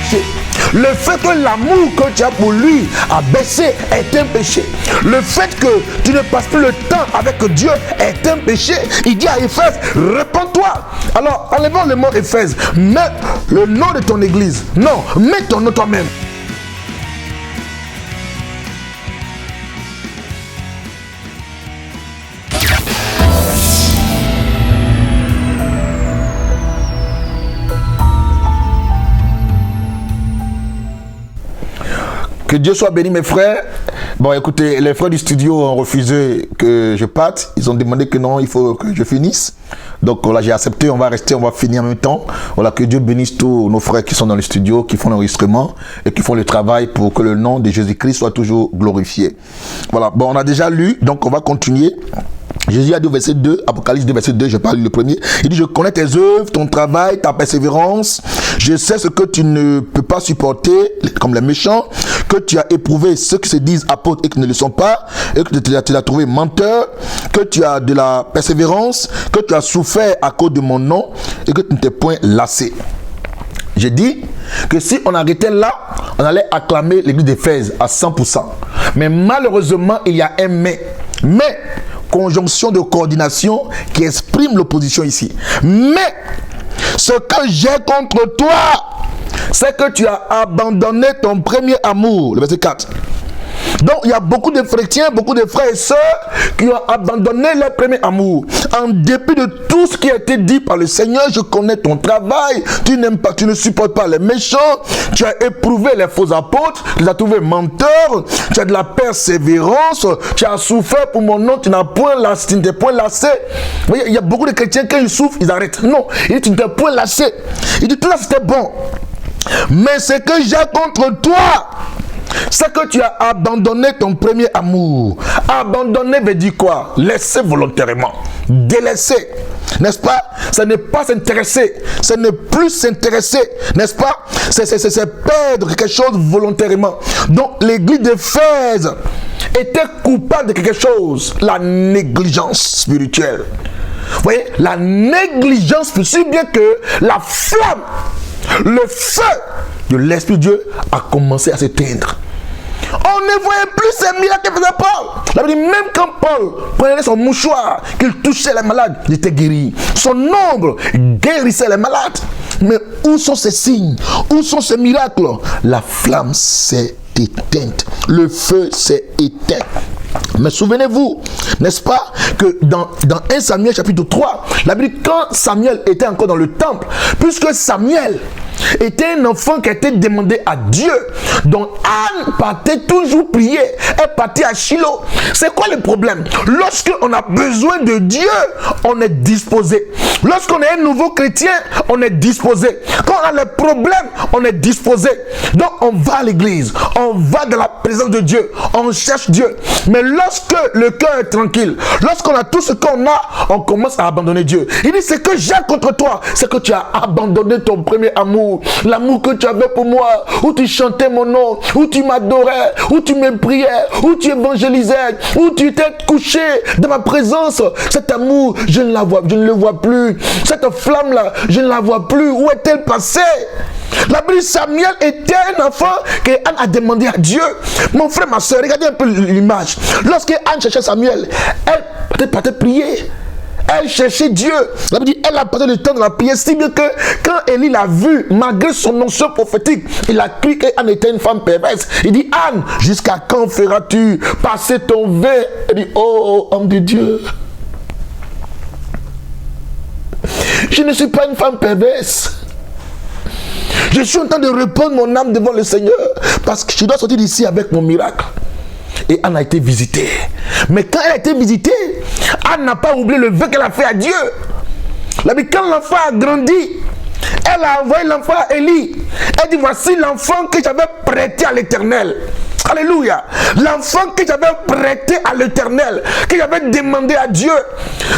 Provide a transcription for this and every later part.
péché. Le fait que l'amour que tu as pour lui a baissé est un péché. Le fait que tu ne passes plus le temps avec Dieu est un péché. Il dit à Éphèse, répands-toi. Alors, enlevons le mot Éphèse. Mets le nom de ton église. Non, mets ton nom toi-même. Que Dieu soit béni, mes frères. Bon, écoutez, les frères du studio ont refusé que je parte. Ils ont demandé que non, il faut que je finisse. Donc voilà, j'ai accepté, on va rester, on va finir en même temps. Voilà, que Dieu bénisse tous nos frères qui sont dans le studio, qui font l'enregistrement et qui font le travail pour que le nom de Jésus-Christ soit toujours glorifié. Voilà, bon, on a déjà lu, donc on va continuer. Jésus a dit au verset 2, Apocalypse 2, verset 2, je parle le premier. Il dit, je connais tes œuvres, ton travail, ta persévérance. Je sais ce que tu ne peux pas supporter, comme les méchants, que tu as éprouvé ceux qui se disent apôtres et qui ne le sont pas, et que tu l'as trouvé menteur, que tu as de la persévérance, que tu as souffert à cause de mon nom, et que tu ne t'es point lassé. J'ai dit que si on arrêtait là, on allait acclamer l'église d'Éphèse à 100%. Mais malheureusement, il y a un mais. Mais, conjonction de coordination qui exprime l'opposition ici. Mais, ce que j'ai contre toi, c'est que tu as abandonné ton premier amour. Le verset 4. Donc, il y a beaucoup de chrétiens, beaucoup de frères et sœurs qui ont abandonné leur premier amour. En dépit de tout ce qui a été dit par le Seigneur, je connais ton travail, tu n'aimes pas, tu ne supportes pas les méchants, tu as éprouvé les faux apôtres, tu les as trouvés menteurs, tu as de la persévérance, tu as souffert pour mon nom, tu n'as point lassé, tu ne t'es point lassé. Vous voyez, il y a beaucoup de chrétiens, quand ils souffrent, ils arrêtent. Non, il dit, tu ne t'es point lassé. Il dit, tout là, c'était bon. Mais ce que j'ai contre toi, c'est que tu as abandonné ton premier amour. Abandonner veut dire quoi? Laisser volontairement. Délaisser. N'est-ce pas? Ce n'est pas s'intéresser. Ce n'est plus s'intéresser. N'est-ce pas? C'est perdre quelque chose volontairement. Donc l'église d'Éphèse était coupable de quelque chose. La négligence spirituelle. Vous voyez? La négligence, si bien que la flamme, le feu de l'Esprit de Dieu a commencé à s'éteindre. On ne voyait plus ces miracles que faisait Paul. La Bible dit, même quand Paul prenait son mouchoir, qu'il touchait les malades, il était guéri. Son ombre guérissait les malades. Mais où sont ces signes? Où sont ces miracles? La flamme s'est éteinte. Le feu s'est éteint. Mais souvenez-vous, n'est-ce pas, que dans 1 Samuel chapitre 3, la Bible dit, quand Samuel était encore dans le temple, puisque Samuel était un enfant qui était demandé à Dieu, donc Anne partait toujours prier, elle partait à Shiloh. C'est quoi le problème? Lorsqu'on a besoin de Dieu, on est disposé. Lorsqu'on est un nouveau chrétien, on est disposé. Quand on a le problème, on est disposé. Donc on va à l'église, on va dans la présence de Dieu, on cherche Dieu. Mais lorsque le cœur est tranquille, lorsqu'on a tout ce qu'on a, on commence à abandonner Dieu. Il dit, ce que j'ai contre toi, c'est que tu as abandonné ton premier amour, l'amour que tu avais pour moi, où tu chantais mon nom, où tu m'adorais, où tu me priais, où tu évangélisais, où tu t'es couché dans ma présence. Cet amour, je ne le vois plus. Cette flamme-là, je ne la vois plus. Où est-elle passée? La Bible, Samuel était un enfant que Anne a demandé à Dieu. Mon frère, ma soeur, regardez un peu l'image. Lorsque Anne cherchait Samuel, elle partait prier. Elle cherchait Dieu. La Bible dit, elle a passé le temps de la prière, si bien que quand Élie l'a vu, malgré son onction prophétique, il a cru qu'Anne était une femme perverse. Il dit, Anne, jusqu'à quand feras-tu passer ton vin? Elle dit, oh, homme de Dieu, je ne suis pas une femme perverse. Je suis en train de répandre mon âme devant le Seigneur parce que je dois sortir d'ici avec mon miracle. Et Anne a été visitée. Mais quand elle a été visitée, Anne n'a pas oublié le vœu qu'elle a fait à Dieu. Là, mais quand l'enfant a grandi, elle a envoyé l'enfant à Élie. Elle dit, voici l'enfant que j'avais prêté à l'Éternel. Alléluia. L'enfant que j'avais prêté à l'Éternel, que j'avais demandé à Dieu.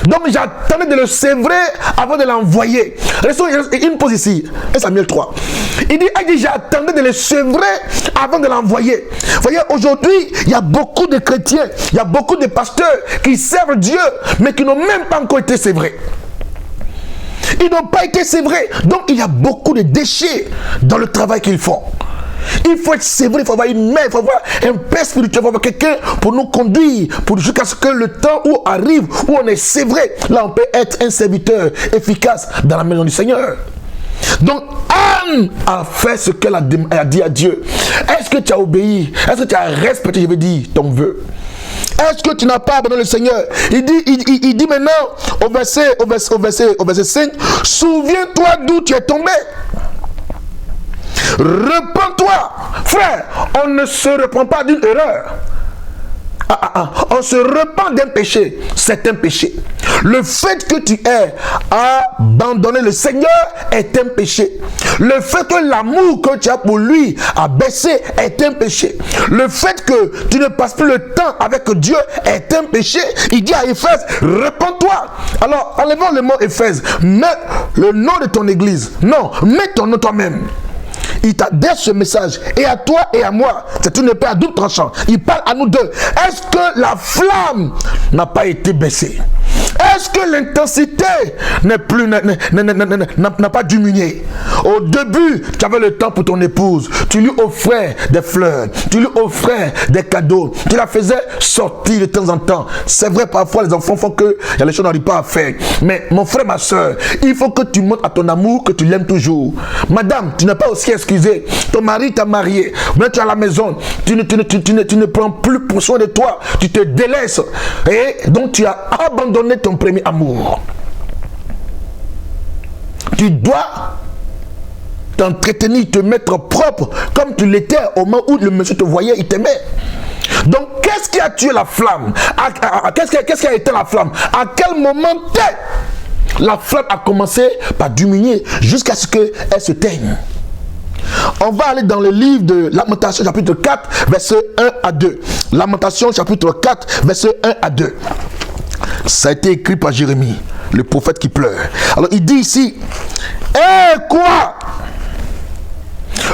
Donc j'attendais de le sévrer avant de l'envoyer. Restons une pause ici. 1 Samuel 3. Il dit, j'attendais de le sévrer avant de l'envoyer. Vous voyez, aujourd'hui, il y a beaucoup de chrétiens, il y a beaucoup de pasteurs qui servent Dieu, mais qui n'ont même pas encore été sévrés. Ils n'ont pas été sévrés. Donc il y a beaucoup de déchets dans le travail qu'ils font. Il faut être sévré, il faut avoir une main, il faut avoir un père spirituel, il faut avoir quelqu'un pour nous conduire, jusqu'à ce que le temps où arrive, où on est sévré, là on peut être un serviteur efficace dans la maison du Seigneur. Donc Anne a fait ce qu'elle a dit à Dieu. Est-ce que tu as obéi? Est-ce que tu as respecté, je veux dire, ton vœu? Est-ce que tu n'as pas abandonné le Seigneur? Il dit maintenant au verset 5, souviens-toi d'où tu es tombé. Repends-toi. Frère, on ne se repent pas d'une erreur. On se repent d'un péché. C'est un péché. Le fait que tu aies abandonné le Seigneur est un péché. Le fait que l'amour que tu as pour lui a baissé est un péché. Le fait que tu ne passes plus le temps avec Dieu est un péché. Il dit à Éphèse, repends-toi. Alors, enlevons le mot Éphèse. Mets le nom de ton église. Non, mets ton nom toi-même. Il t'adresse ce message, et à toi et à moi, c'est une épée à double tranchant. Il parle à nous deux. Est-ce que la flamme n'a pas été baissée? Est-ce que l'intensité n'a pas diminué? Au début, tu avais le temps pour ton épouse. Tu lui offrais des fleurs, tu lui offrais des cadeaux, tu la faisais sortir de temps en temps. C'est vrai, parfois les enfants font que il y a les choses qu'on n'arrive pas à faire. Mais mon frère, ma soeur, il faut que tu montres à ton amour que tu l'aimes toujours. Madame, tu n'es pas aussi excusée. Ton mari t'a marié, mais tu es à la maison, tu ne prends plus pour soin de toi, tu te délaisses. Et donc tu as abandonné ton premier amour. Tu dois t'entretenir, te mettre propre comme tu l'étais au moment où le monsieur te voyait, il t'aimait. Donc qu'est-ce qui a tué la flamme? Qu'est-ce qui a été la flamme? À quel moment la flamme a commencé par diminuer jusqu'à ce qu'elle se teigne? On va aller dans le livre de Lamentation chapitre 4 verset 1 à 2. Lamentation chapitre 4 verset 1 à 2. Ça a été écrit par Jérémie, le prophète qui pleure. Alors il dit ici, quoi?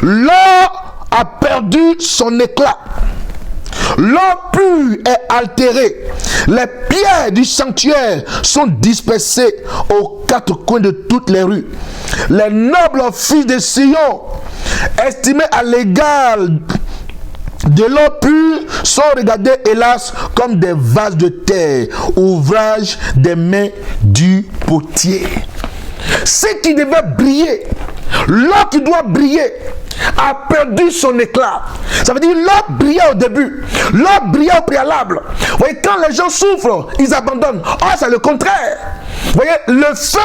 L'or a perdu son éclat. L'or pur est altéré. Les pierres du sanctuaire sont dispersées aux quatre coins de toutes les rues. Les nobles fils de Sion, estimés à l'égal de l'or pur, sont regardés hélas comme des vases de terre, ouvrage des mains du potier. Ce qui devait briller, l'or qui doit briller, a perdu son éclat. Ça veut dire l'or brillait au début, l'or brillait au préalable. Vous voyez, quand les gens souffrent, ils abandonnent. Oh, c'est le contraire. Vous voyez, le feu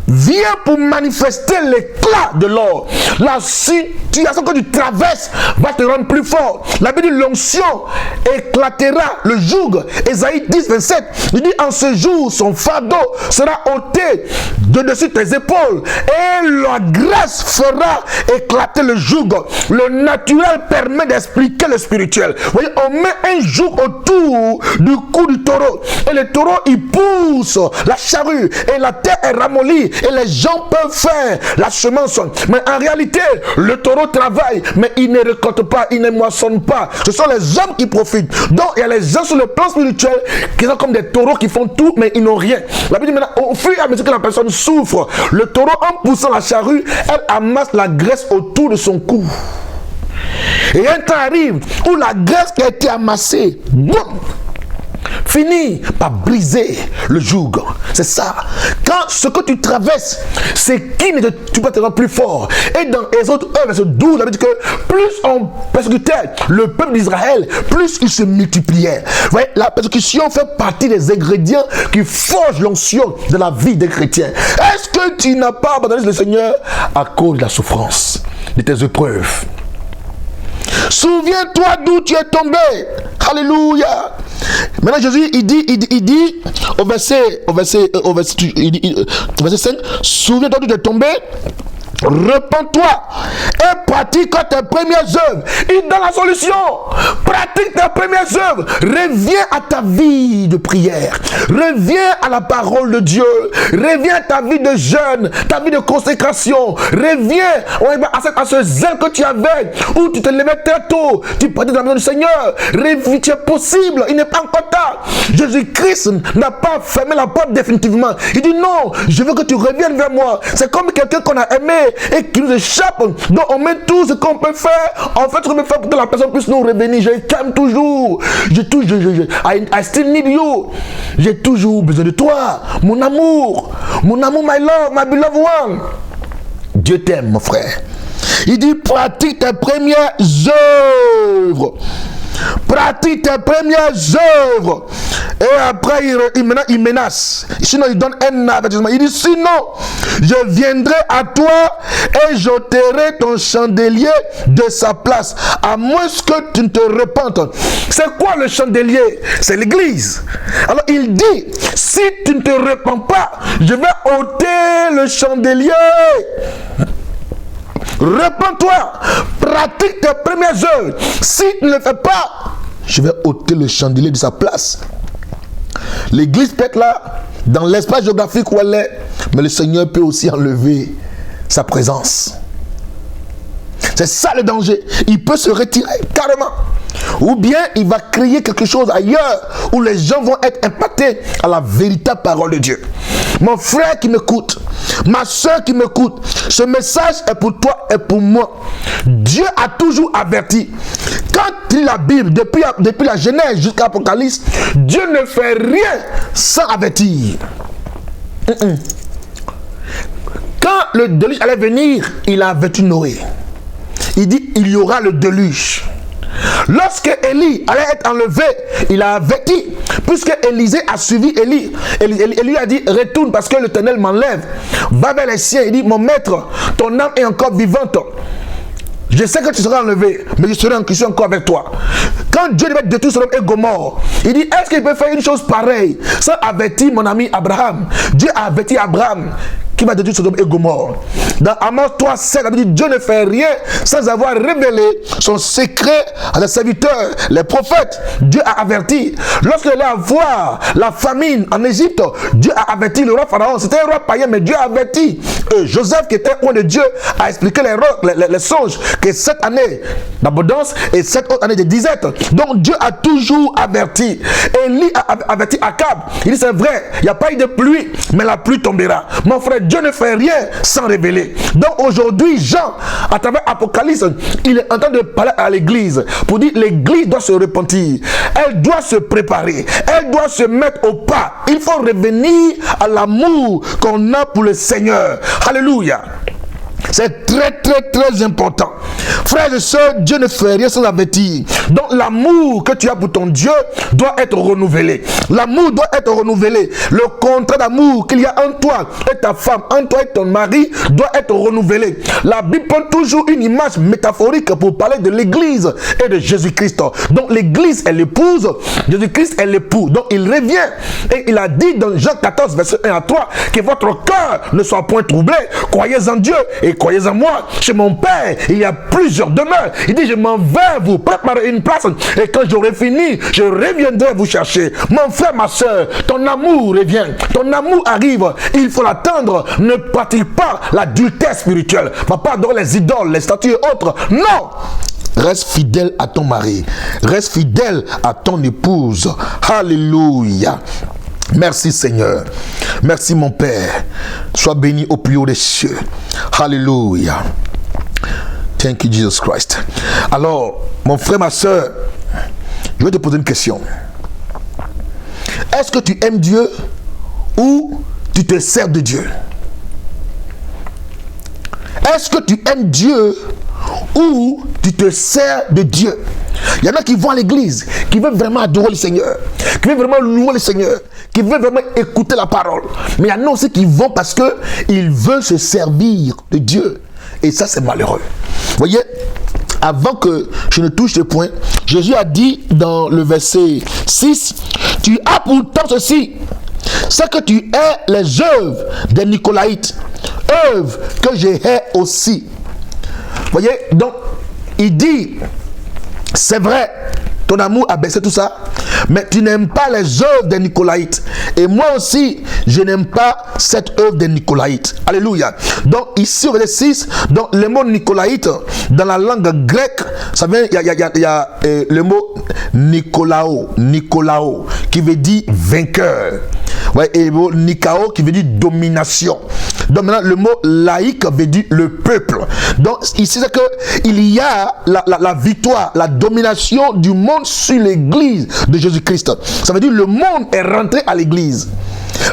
vient pour manifester l'éclat de l'or. La situation que tu traverses va te rendre plus fort. La Bible dit l'onction éclatera le joug. Ésaïe 10, 27. Il dit en ce jour, son fardeau sera ôté de dessus tes épaules et la grâce fera éclater le joug. Le naturel permet d'expliquer le spirituel. Vous voyez, on met un joug autour du cou du taureau et le taureau il pousse la charrue et la terre est ramollie et les gens peuvent faire la semence. Mais en réalité, le taureau travaille, mais il ne récolte pas, il ne moissonne pas. Ce sont les hommes qui profitent. Donc il y a les gens sur le plan spirituel qui sont comme des taureaux qui font tout, mais ils n'ont rien. La Bible dit maintenant, au fur et à mesure que la personne souffre, le taureau, en poussant la charrue, elle amasse la graisse autour de son cou. Et un temps arrive où la graisse qui a été amassée, boum, finit par briser le joug. C'est ça. Quand ce que tu traverses, c'est qui ne te, tu peux te rendre plus fort. Et dans Exode 1, verset 12, ça veut dire que plus on persécutait le peuple d'Israël, plus il se multipliait. Vous voyez, la persécution fait partie des ingrédients qui forgent l'onction de la vie des chrétiens. Est-ce que tu n'as pas abandonné le Seigneur à cause de la souffrance, de tes épreuves? Souviens-toi d'où tu es tombé. Alléluia. Maintenant Jésus il dit au verset 5, souviens-toi d'où tu es tombé Repends-toi et pratique tes premières œuvres. Il donne la solution. Pratique tes premières œuvres. Reviens à ta vie de prière. Reviens à la parole de Dieu. Reviens à ta vie de jeûne, ta vie de consécration. Reviens à ce zèle que tu avais, où tu te levais très tôt. Tu partais de la maison du Seigneur. Reviens, tu es possible. Il n'est pas encore tard. Jésus-Christ n'a pas fermé la porte définitivement. Il dit non, je veux que tu reviennes vers moi. C'est comme quelqu'un qu'on a aimé et qui nous échappe. Donc on met tout ce qu'on peut faire. En fait, ce qu'on peut faire pour que la personne puisse nous revenir. Je t'aime toujours. I still need you. J'ai toujours besoin de toi. Mon amour, my love, my beloved one. Dieu t'aime, mon frère. Il dit pratique tes premières œuvres. Pratique tes premières œuvres. Et après, il menace. Sinon, il donne un avertissement. Il dit, sinon, je viendrai à toi et j'ôterai ton chandelier de sa place. À moins que tu ne te repentes. C'est quoi le chandelier? C'est l'église. Alors, il dit, si tu ne te repens pas, je vais ôter le chandelier. Repends-toi, pratique tes premières œuvres. Si tu ne le fais pas, je vais ôter le chandelier de sa place. L'église peut être là, dans l'espace géographique où elle est, mais le Seigneur peut aussi enlever sa présence. C'est ça le danger. Il peut se retirer carrément. Ou bien il va créer quelque chose ailleurs où les gens vont être impactés à la véritable parole de Dieu. Mon frère qui m'écoute, ma soeur qui m'écoute, ce message est pour toi et pour moi. Dieu a toujours averti. Quand il lit la Bible, depuis la Genèse jusqu'à l'Apocalypse, Dieu ne fait rien sans avertir. Quand le déluge allait venir, il a averti Noé. Il dit, il y aura le déluge. Lorsque Élie allait être enlevé, il a averti, puisque Élisée a suivi Élie. Élie a dit, retourne parce que l'Éternel m'enlève. Va vers les siens. Il dit, mon maître, ton âme est encore vivante. Je sais que tu seras enlevé, mais je suis encore avec toi. Quand Dieu devait détruire Sodome et Gomorrhe, il dit, est-ce qu'il peut faire une chose pareille sans avertir mon ami Abraham? Dieu a averti Abraham qui va détruire Sodome et Gomorrhe. Dans Amos 3:7, il dit, Dieu ne fait rien sans avoir révélé son secret à ses serviteurs, les prophètes. Dieu a averti. Lorsqu'il allait voir la famine en Égypte, Dieu a averti le roi Pharaon. C'était un roi païen, mais Dieu a averti. Joseph, qui était loin de Dieu, a expliqué les songes que 7 années d'abondance et 7 autres années de disette. Donc Dieu a toujours averti. Élie a averti Akab. Il dit, c'est vrai, il n'y a pas eu de pluie, mais la pluie tombera. Mon frère, Dieu ne fait rien sans révéler. Donc aujourd'hui, Jean, à travers Apocalypse, il est en train de parler à l'église pour dire l'église doit se repentir. Elle doit se préparer. Elle doit se mettre au pas. Il faut revenir à l'amour qu'on a pour le Seigneur. Alléluia. C'est très important. Frères et sœurs, Dieu ne fait rien sans avertir. Donc l'amour que tu as pour ton Dieu doit être renouvelé. L'amour doit être renouvelé. Le contrat d'amour qu'il y a entre toi et ta femme, entre toi et ton mari, doit être renouvelé. La Bible prend toujours une image métaphorique pour parler de l'église et de Jésus-Christ. Donc l'église est l'épouse, Jésus-Christ est l'époux. Donc il revient et il a dit dans Jean 14, verset 1 à 3, que votre cœur ne soit point troublé. Croyez en Dieu et croyez en moi. Chez mon Père, il y a plusieurs demeures. Il dit, je m'en vais vous préparer une place. Et quand j'aurai fini, je reviendrai vous chercher. Mon frère, ma soeur, ton amour revient. Ton amour arrive. Il faut l'attendre. Ne pratique pas l'adultère spirituel. Va pas adorer les idoles, les statues et autres. Non! Reste fidèle à ton mari. Reste fidèle à ton épouse. Alléluia. Merci Seigneur. Merci mon Père. Sois béni au plus haut des cieux. Alléluia. Thank you Jesus Christ. Alors, mon frère, ma soeur, je vais te poser une question. Est-ce que tu aimes Dieu ou tu te sers de Dieu? Est-ce que tu aimes Dieu ou tu te sers de Dieu? Il y en a qui vont à l'église, qui veulent vraiment adorer le Seigneur, qui veulent vraiment louer le Seigneur, qui veulent vraiment écouter la parole. Mais il y en a aussi qui vont parce qu'ils veulent se servir de Dieu. Et ça, c'est malheureux. Vous voyez, avant que je ne touche ce point, Jésus a dit dans le verset 6, « Tu as pourtant ceci, c'est que tu es les œuvres des Nicolaïtes, œuvre que je hais aussi. Vous voyez, donc, il dit, c'est vrai, ton amour a baissé tout ça, mais tu n'aimes pas les œuvres des Nicolaïtes. Et moi aussi, je n'aime pas cette œuvre des Nicolaïtes. Alléluia. Donc ici, au verset 6, donc, le mot Nicolaïte, dans la langue grecque, ça vient, il y a le mot Nicolao, qui veut dire vainqueur. Ouais, et le mot Nikao qui veut dire domination. Donc maintenant, le mot laïque veut dire le peuple. Donc ici, c'est qu'il y a la victoire, la domination du monde sur l'église de Jésus-Christ. Ça veut dire que le monde est rentré à l'église.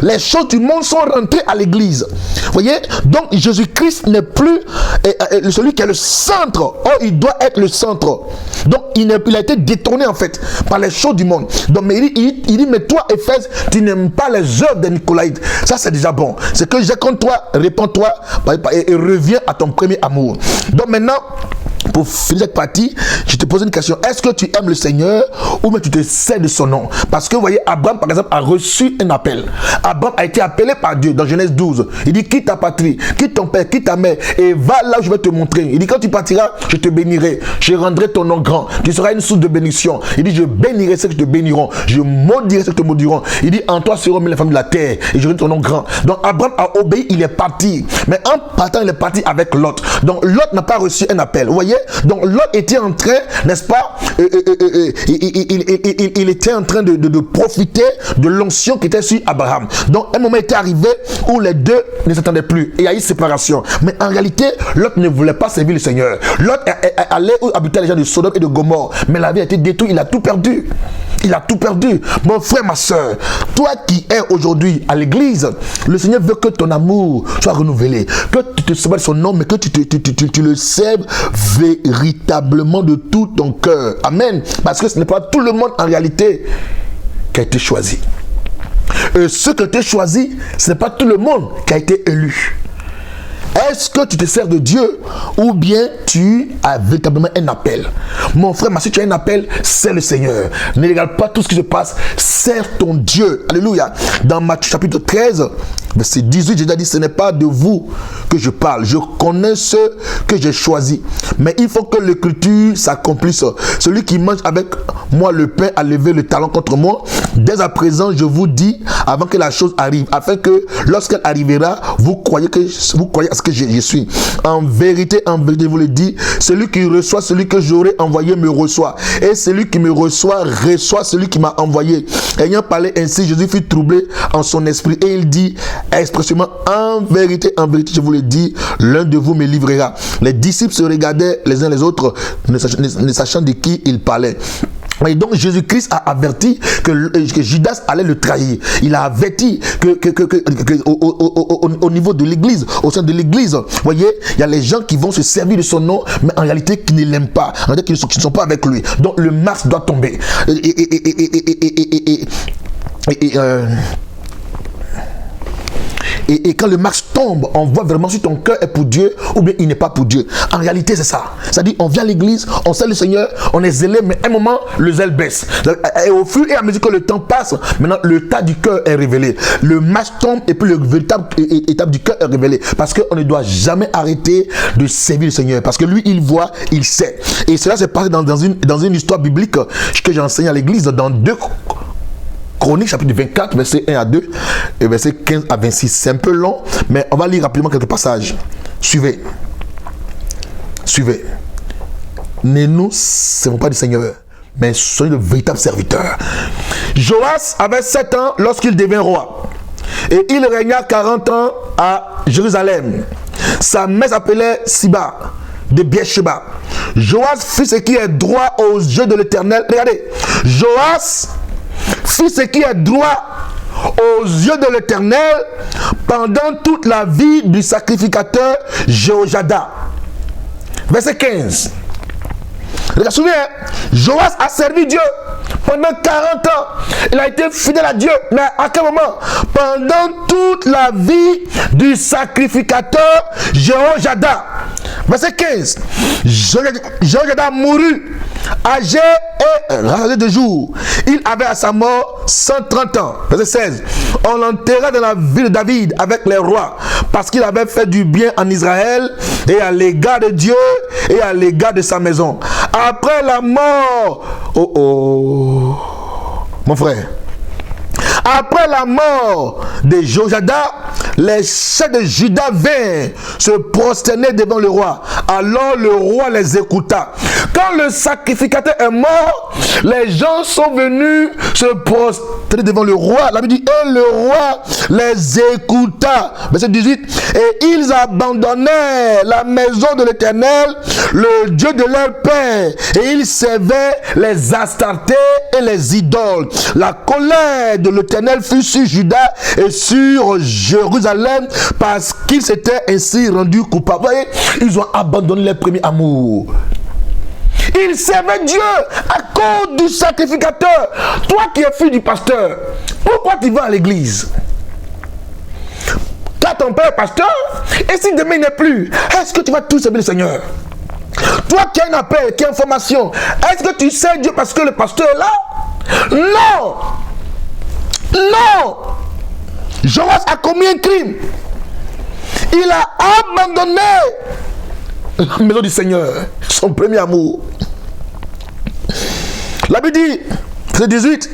Les choses du monde sont rentrées à l'église. Vous voyez? Donc Jésus-Christ n'est plus celui qui est le centre. Or, il doit être le centre. Donc il a été détourné en fait par les choses du monde. Donc mais il dit, mais toi, Éphèse, tu n'aimes pas les œuvres des Nicolaïtes. Ça, c'est déjà bon. C'est que j'ai contre toi, réponds-toi et reviens à ton premier amour. Donc maintenant, pour finir cette partie, je te pose une question. Est-ce que tu aimes le Seigneur ou bien tu te sers de son nom? Parce que vous voyez, Abraham par exemple a reçu un appel. Abraham a été appelé par Dieu dans Genèse 12. Il dit, quitte ta patrie, quitte ton père, quitte ta mère et va là où je vais te montrer. Il dit, quand tu partiras, je te bénirai. Je rendrai ton nom grand. Tu seras une source de bénédiction. Il dit, je bénirai ceux qui te béniront. Je maudirai ceux qui te maudiront. Il dit, en toi seront mis les femmes de la terre et je rendrai ton nom grand. Donc Abraham a obéi, il est parti. Mais en partant, il est parti avec Lot. Donc Lot n'a pas reçu un appel. Vous voyez? Donc Lot était en train, n'est-ce pas, il était en train de profiter de l'onction qui était sur Abraham. Donc un moment était arrivé où les deux ne s'attendaient plus. Et il y a eu séparation. Mais en réalité, Lot ne voulait pas servir le Seigneur. Lot allait où habitaient les gens de Sodome et de Gomorrhe. Mais la vie a été détruite, il a tout perdu. Il a tout perdu. Mon frère, ma soeur, toi qui es aujourd'hui à l'église, le Seigneur veut que ton amour soit renouvelé. Que tu te sers de son nom, mais que tu le serves véritablement de tout ton cœur. Amen. Parce que ce n'est pas tout le monde en réalité qui a été choisi. Ceux qui ont été choisis, ce n'est pas tout le monde qui a été élu. Est-ce que tu te sers de Dieu ou bien tu as véritablement un appel? Mon frère, si tu as un appel, c'est le Seigneur. Ne regarde pas tout ce qui se passe, sers ton Dieu. Alléluia. Dans Matthieu chapitre 13, verset 18, j'ai déjà dit, ce n'est pas de vous que je parle. Je connais ceux que j'ai choisis. Mais il faut que l'écriture s'accomplisse. Celui qui mange avec moi le pain a levé le talon contre moi. Dès à présent, je vous dis, avant que la chose arrive, afin que lorsqu'elle arrivera, vous croyez à ce que je suis. En vérité, je vous le dis, celui qui reçoit celui que j'aurai envoyé me reçoit. Et celui qui me reçoit celui qui m'a envoyé. Ayant parlé ainsi, Jésus fut troublé en son esprit. Et il dit expressément, en vérité, je vous le dis, l'un de vous me livrera. Les disciples se regardaient les uns les autres, ne sachant de qui ils parlaient. Et donc Jésus-Christ a averti que Judas allait le trahir. Il a averti au niveau de l'église, au sein de l'église, vous voyez, il y a les gens qui vont se servir de son nom, mais en réalité qui ne l'aiment pas, en réalité qui ne sont pas avec lui. Donc le masque doit tomber. Et quand le masque tombe, on voit vraiment si ton cœur est pour Dieu ou bien il n'est pas pour Dieu. En réalité, c'est ça. C'est-à-dire, on vient à l'église, on sert le Seigneur, on est zélé, mais à un moment, le zèle baisse. Et au fur et à mesure que le temps passe, maintenant, l'état du cœur est révélé. Le masque tombe et puis le véritable état du cœur est révélé. Parce qu'on ne doit jamais arrêter de servir le Seigneur. Parce que lui, il voit, il sait. Et cela s'est passé dans une histoire biblique que j'ai enseignée à l'église dans 2 Chroniques, chapitre 24, verset 1 à 2 et verset 15 à 26. C'est un peu long, mais on va lire rapidement quelques passages. Suivez. Ne nous servons pas du Seigneur, mais soyez de véritables serviteurs. Joas avait 7 ans lorsqu'il devint roi. Et il régna 40 ans à Jérusalem. Sa mère s'appelait Siba de Beersheba. Joas fit ce qui est droit aux yeux de l'Éternel. Regardez, Joas fit ce qui est droit aux yeux de l'Éternel pendant toute la vie du sacrificateur Jéhojada. Verset 15. Regarde, souviens, Joas a servi Dieu pendant 40 ans. Il a été fidèle à Dieu. Mais à quel moment? Pendant toute la vie du sacrificateur Jéhojada. Verset 15. Jéhojada mourut âgé et rasé de jours. Il avait à sa mort 130 ans. Verset 16. On l'enterra dans la ville de David avec les rois, parce qu'il avait fait du bien en Israël et à l'égard de Dieu et à l'égard de sa maison. Après la mort, mon frère, après la mort de Jojada, les chefs de Juda vinrent se prosterner devant le roi. Alors le roi les écouta. Quand le sacrificateur est mort, les gens sont venus se prosterner devant le roi. La Bible dit, et le roi les écouta. Verset 18. Et ils abandonnèrent la maison de l'Éternel, le Dieu de leur père, et ils servaient les Astartés et les idoles. La colère de l'Éternel fut sur Juda et sur Jérusalem parce qu'ils s'étaient ainsi rendus coupables. Vous voyez, ils ont abandonné leur premier amour. Ils servaient Dieu à cause du sacrificateur. Toi qui es fils du pasteur, pourquoi tu vas à l'église? Toi, ton père est pasteur, et si demain il n'est plus, est-ce que tu vas tout servir le Seigneur? Toi qui as un appel, qui a une formation, est-ce que tu sais Dieu parce que le pasteur est là? Non! Non! Joas a commis un crime. Il a abandonné la maison du Seigneur, son premier amour. La Bible dit, verset 18,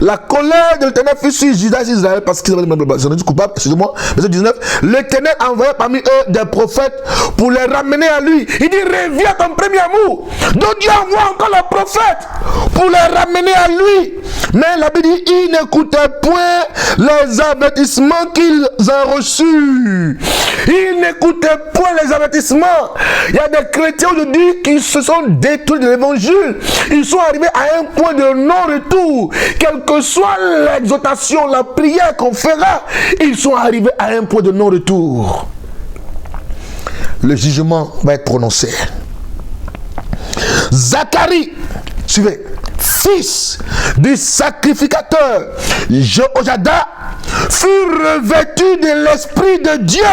la colère de l'Éternel fut sur Juda et Israël parce qu'ils avaient été coupables. Excusez-moi. Verset 19, l'Éternel envoya parmi eux des prophètes pour les ramener à lui. Il dit, reviens à ton premier amour. Donc Dieu envoie encore les prophètes pour les ramener à lui. Mais la Bible dit, ils n'écoutaient point les avertissements qu'ils ont reçus. Ils n'écoutaient point les avertissements. Il y a des chrétiens aujourd'hui qui se sont détruits de l'évangile. Ils sont arrivés à un point de non-retour. Quelle que soit l'exhortation, la prière qu'on fera, ils sont arrivés à un point de non-retour. Le jugement va être prononcé. Zacharie, suivez, fils du sacrificateur Jojada, fut revêtu de l'Esprit de Dieu.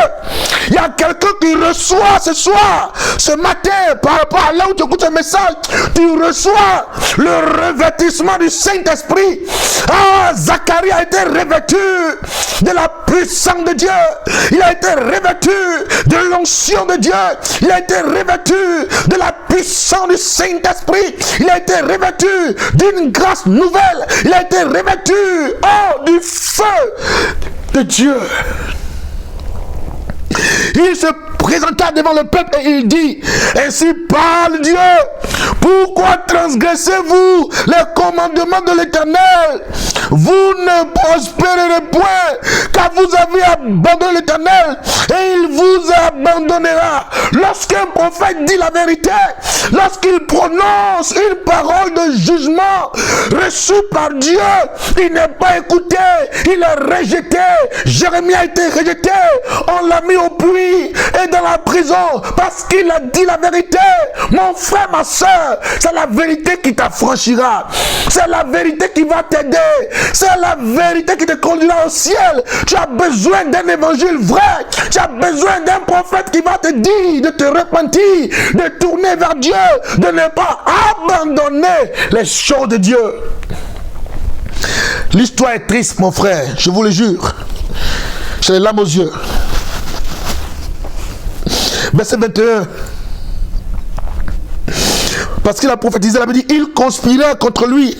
Il y a quelqu'un qui reçoit ce soir, ce matin, par rapport à là où tu écoutes ce message, tu reçois le revêtissement du Saint-Esprit. Ah, Zacharie a été revêtu de la puissance de Dieu. Il a été revêtu de l'onction de Dieu. Il a été revêtu de la puissance du Saint-Esprit. Il a été revêtu d'une grâce nouvelle. Il a été revêtu, du feu de Dieu. Il se présenta devant le peuple et il dit, ainsi parle Dieu, pourquoi transgressez-vous les commandements de l'Éternel? Vous ne prospérerez point, car vous avez abandonné l'Éternel et il vous abandonnera. Lorsqu'un prophète dit la vérité, lorsqu'il prononce une parole de jugement reçue par Dieu, il n'est pas écouté, il est rejeté. Jérémie a été rejeté, on l'a mis au puits et dans la prison parce qu'il a dit la vérité. Mon frère, ma soeur, c'est la vérité qui t'affranchira, c'est la vérité qui va t'aider, c'est la vérité qui te conduira au ciel. Tu as besoin d'un évangile vrai, tu as besoin d'un prophète qui va te dire de te repentir, de tourner vers Dieu, de ne pas abandonner les choses de Dieu. L'histoire est triste, mon frère, je vous le jure. J'ai les larmes aux yeux. Verset 21. Parce qu'il a prophétisé, la Bible dit, il conspirait contre lui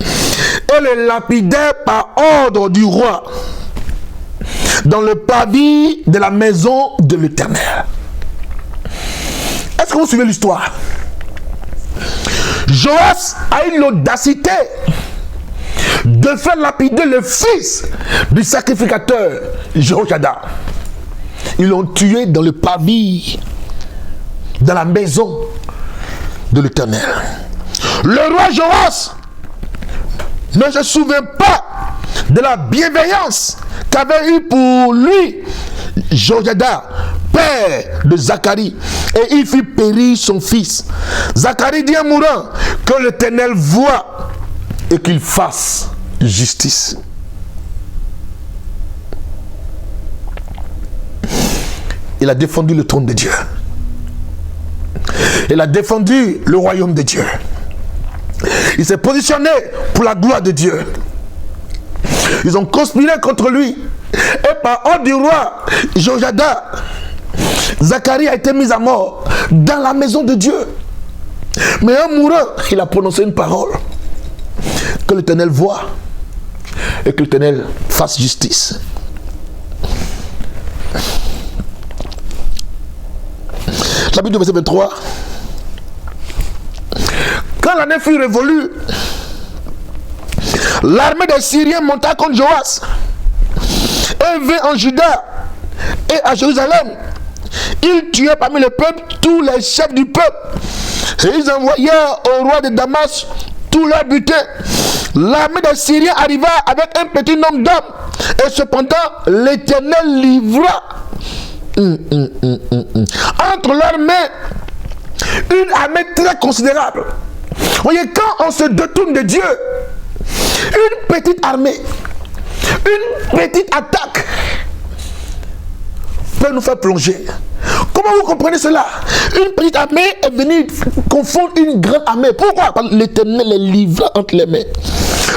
et le lapidait par ordre du roi dans le parvis de la maison de l'Éternel. Est-ce que vous suivez l'histoire? Joas a eu l'audacité de faire lapider le fils du sacrificateur Jojada. Ils l'ont tué dans le parvis de la maison de l'Éternel. Le roi Joas ne se souvient pas de la bienveillance qu'avait eu pour lui Jojada, père de Zacharie, et il fit périr son fils. Zacharie dit en mourant que l'Éternel voit et qu'il fasse justice. Il a défendu le trône de Dieu. Il a défendu le royaume de Dieu. Il s'est positionné pour la gloire de Dieu. Ils ont conspiré contre lui. Et par ordre du roi Jojada, Zacharie a été mis à mort dans la maison de Dieu. Mais en mourant, il a prononcé une parole. Que l'Éternel voie et que l'Éternel fasse justice. Chapitre verset 23. Quand l'année fut révolue, l'armée des Syriens monta contre Joas et vint en Juda et à Jérusalem. Ils tuaient parmi le peuple tous les chefs du peuple et ils envoyèrent au roi de Damas tous leurs butins. L'armée des Syriens arriva avec un petit nombre d'hommes et cependant l'Éternel livra entre leurs mains une armée très considérable. Vous voyez, quand on se détourne de Dieu, une petite armée, une petite attaque peut nous faire plonger. Comment vous comprenez cela? Une petite armée est venue confondre une grande armée. Pourquoi? Parce que l'Éternel les livra entre les mains.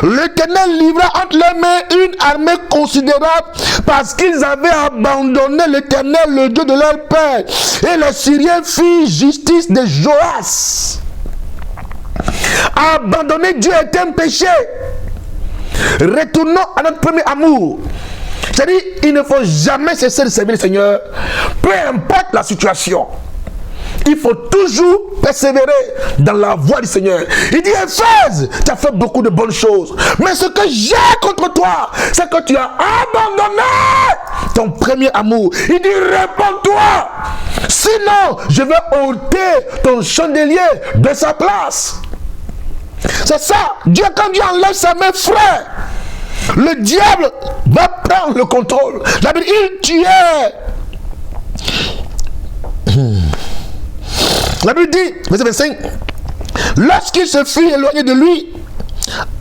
L'Éternel livra entre les mains une armée considérable parce qu'ils avaient abandonné l'Éternel, le Dieu de leur père. Et les Syriens firent justice de Joas. Abandonner Dieu est un péché. Retournons à notre premier amour. C'est-à-dire, il ne faut jamais cesser de servir le Seigneur, peu importe la situation. Il faut toujours persévérer dans la voie du Seigneur. Il dit, Éphèse, tu as fait beaucoup de bonnes choses. Mais ce que j'ai contre toi, c'est que tu as abandonné ton premier amour. Il dit, réponds-toi. Sinon, je vais ôter ton chandelier de sa place. C'est ça. Dieu, quand Dieu enlève sa main, frère, le diable va prendre le contrôle. La Bible, il tuait. La Bible dit, verset 25, lorsqu'il se fut éloigné de lui,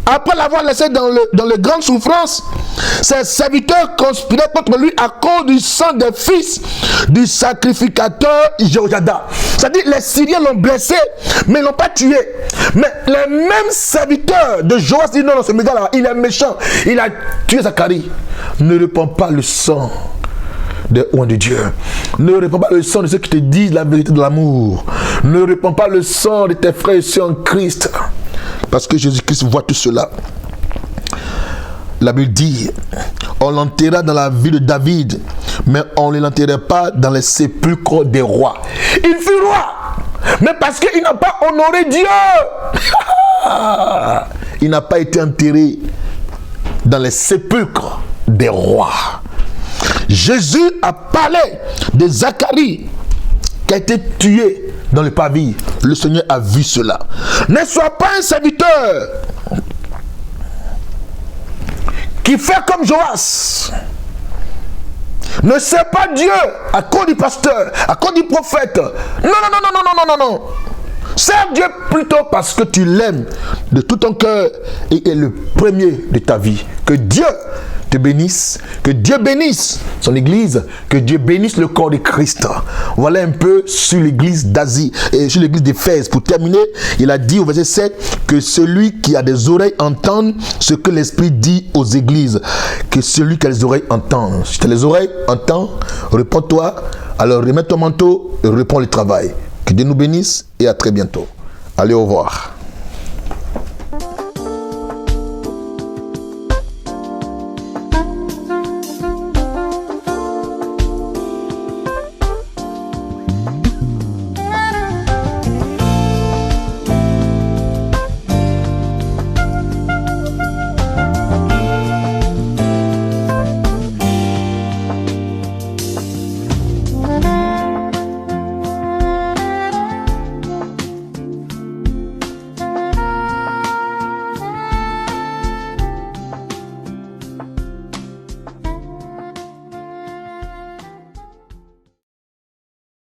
après l'avoir laissé dans les grandes souffrances, ses serviteurs conspiraient contre lui à cause du sang des fils du sacrificateur Jojada. C'est-à-dire, les Syriens l'ont blessé, mais ils ne l'ont pas tué. Mais les mêmes serviteurs de Joas disent, non, ce gars-là, il est méchant, il a tué Zacharie. Ne répands pas le sang des oins de Dieu. Ne répands pas le sang de ceux qui te disent la vérité de l'amour. Ne répands pas le sang de tes frères et sœurs en Christ. Parce que Jésus-Christ voit tout cela. La Bible dit, on l'enterra dans la ville de David, mais on ne l'enterrait pas dans les sépulcres des rois. Il fut roi, mais parce qu'il n'a pas honoré Dieu. Il n'a pas été enterré dans les sépulcres des rois. Jésus a parlé de Zacharie qui a été tué dans le parvis. Le Seigneur a vu cela. Ne sois pas un serviteur qui fait comme Joas. Ne sers pas Dieu à cause du pasteur, à cause du prophète. Non, non, non, non, non, non, non, non. Sers Dieu plutôt parce que tu l'aimes de tout ton cœur et est le premier de ta vie. Que Dieu te bénisse, que Dieu bénisse son église, que Dieu bénisse le corps de Christ. Voilà un peu sur l'église d'Asie et sur l'église d'Éphèse. Pour terminer, il a dit au verset 7 que celui qui a des oreilles entende ce que l'Esprit dit aux églises. Que celui qui a les oreilles entende. Si tu as les oreilles, entends, réponds-toi. Alors remets ton manteau et réponds le travail. Que Dieu nous bénisse et à très bientôt. Allez, au revoir.